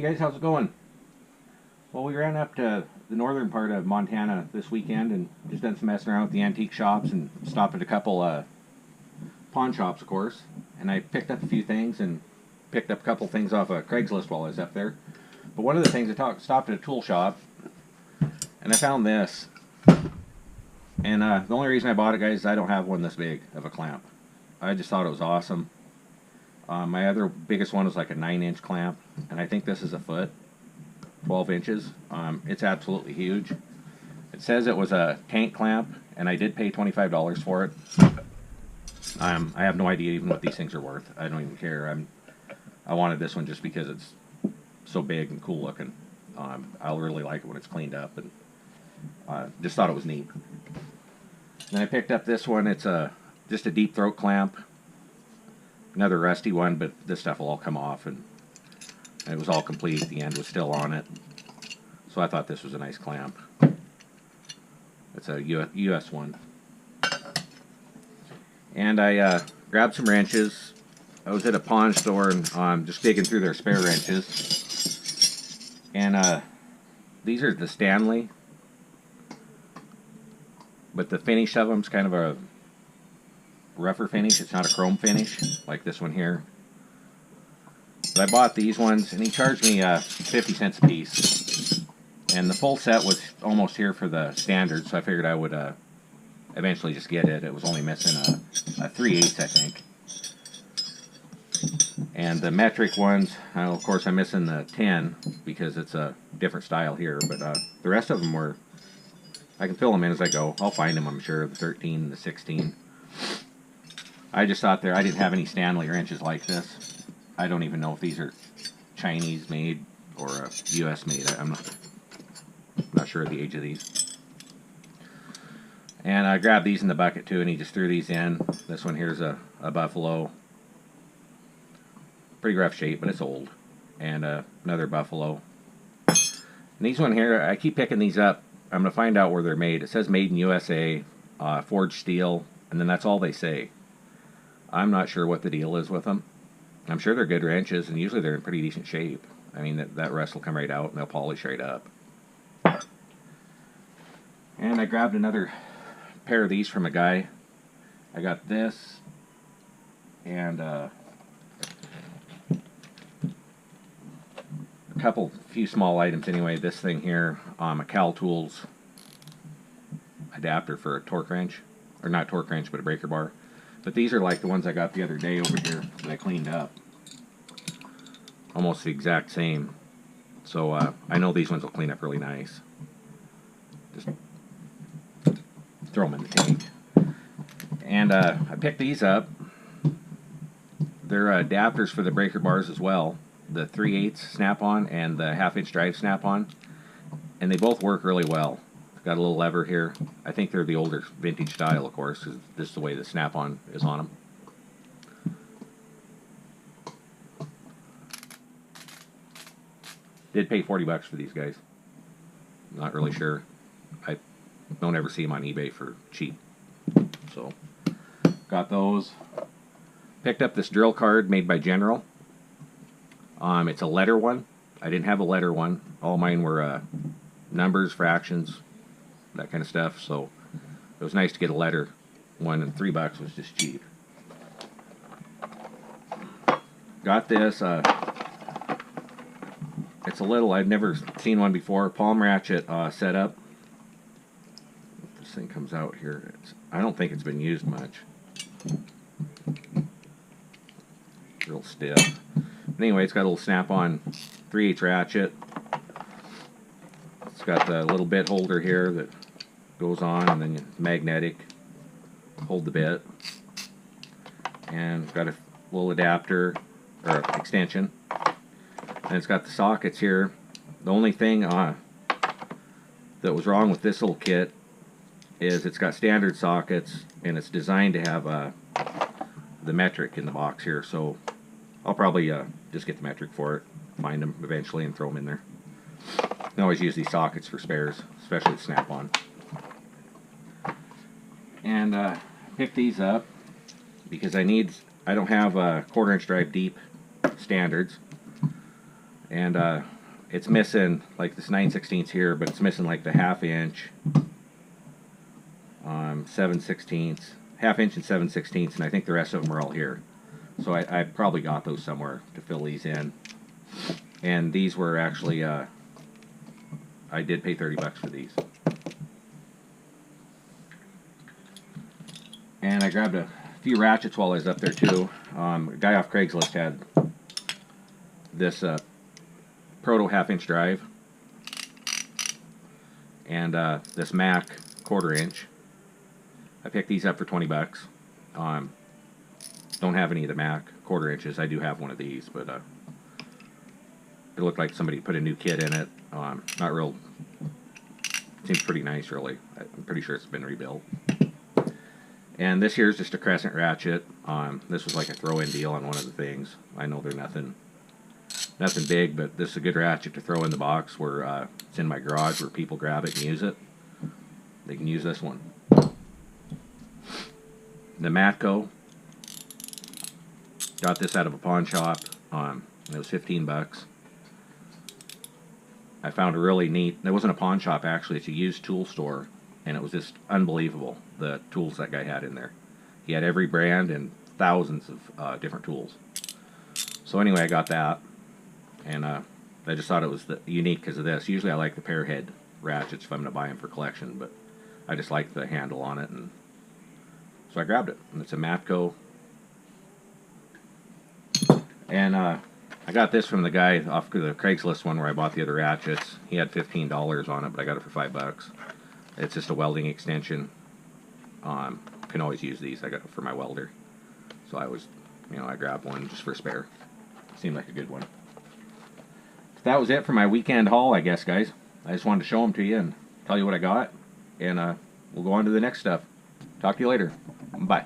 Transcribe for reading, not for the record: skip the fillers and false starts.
Hey guys, how's it going? Well, we ran up to the northern part of Montana this weekend and just done some messing around with the antique shops and stopped at a couple pawn shops, of course. And I picked up a few things and picked up a couple things off of Craigslist while I was up there. But one of the things stopped at a tool shop and I found this. And the only reason I bought it, guys, is I don't have one this big of a clamp. I just thought it was awesome. My other biggest one was like a 9-inch clamp, and I think this is a foot, 12 inches. It's absolutely huge. It says it was a tank clamp, and I did pay $25 for it. I have no idea even what these things are worth. I don't even care. I wanted this one just because it's so big and cool looking. I'll really like it when it's cleaned up, and just thought it was neat. Then I picked up this one. It's just a deep throat clamp. Another rusty one, but this stuff will all come off, and it was all complete. The end was still on it, so I thought this was a nice clamp. It's a US one. And I grabbed some wrenches. I was at a pawn store and just digging through their spare wrenches, and these are the Stanley, but the finish of them is kind of a rougher finish. It's not a chrome finish like this one here. But I bought these ones, and he charged me 50 cents a piece. And the full set was almost here for the standard, so I figured I would eventually just get it. It was only missing a 3/8, I think. And the metric ones, of course, I'm missing the 10 because it's a different style here. But the rest of them were, I can fill them in as I go. I'll find them, I'm sure. The 13 and the 16. I just thought I didn't have any Stanley wrenches like this. I don't even know if these are Chinese made or US made. I'm not sure of the age of these. And I grabbed these in the bucket too, and he just threw these in. This one here's a Buffalo. Pretty rough shape, but it's old. And another Buffalo. And these one here, I keep picking these up. I'm going to find out where they're made. It says made in USA, forged steel, and then that's all they say. I'm not sure what the deal is with them. I'm sure they're good wrenches, and usually they're in pretty decent shape. I mean, that rust will come right out, and they'll polish right up. And I grabbed another pair of these from a guy. I got this, and a few small items anyway. This thing here, a Cal Tools adapter for a torque wrench. Or not torque wrench, but a breaker bar. But these are like the ones I got the other day over here that I cleaned up. Almost the exact same. So I know these ones will clean up really nice. Just throw them in the tank. And I picked these up. They're adapters for the breaker bars as well. The 3/8 snap-on and the 1/2-inch drive snap-on. And they both work really well. Got a little lever here. I think they're the older vintage style, of course, because this is the way the snap-on is on them. Did pay 40 bucks for these guys. Not really sure. I don't ever see them on eBay for cheap. So, got those. Picked up this drill card made by General. It's a letter one. I didn't have a letter one. All mine were numbers, fractions, that kind of stuff. So it was nice to get a letter one, and $3 was just cheap. Got this. It's a little, I've never seen one before, palm ratchet setup. This thing comes out here. I don't think it's been used much. Real stiff. But anyway, it's got a little snap-on 3/8 ratchet. It's got the little bit holder here that goes on, and then magnetic. Hold the bit. And it's got a little adapter, or extension. And it's got the sockets here. The only thing that was wrong with this little kit is it's got standard sockets, and it's designed to have the metric in the box here. So I'll probably just get the metric for it, find them eventually, and throw them in there. I can always use these sockets for spares, especially the snap-on. And pick these up because I don't have 1/4-inch drive deep standards, and it's missing like this 9/16 here, but it's missing like the 1/2 inch, 7/16, 1/2 inch and 7/16, and I think the rest of them are all here. So I probably got those somewhere to fill these in. And these were actually, I did pay 30 bucks for these. And I grabbed a few ratchets while I was up there too. A guy off Craigslist had this Proto 1/2 inch drive and this Mac 1/4 inch. I picked these up for 20 bucks. Don't have any of the Mac 1/4 inches. I do have one of these, but it looked like somebody put a new kit in it. Not real. Seems pretty nice, really. I'm pretty sure it's been rebuilt. And this here is just a crescent ratchet. This was like a throw-in deal on one of the things. I know they're nothing big, but this is a good ratchet to throw in the box where it's in my garage where people grab it and use it. They can use this one. The MATCO. Got this out of a pawn shop. It was 15 bucks. I found a really neat, it wasn't a pawn shop actually, it's a used tool store, and it was just unbelievable, the tools that guy had in there. He had every brand and thousands of different tools. So anyway, I got that, and I just thought it was unique because of this. Usually I like the pair head ratchets if I'm going to buy them for collection, but I just like the handle on it, and so I grabbed it. And it's a MATCO. And I got this from the guy off the Craigslist one where I bought the other ratchets. He had $15 on it, but I got it for 5 bucks. It's just a welding extension. Can always use these. I got it for my welder. So I grabbed one just for spare. Seemed like a good one. So that was it for my weekend haul, I guess, guys. I just wanted to show them to you and tell you what I got. And we'll go on to the next stuff. Talk to you later. Bye.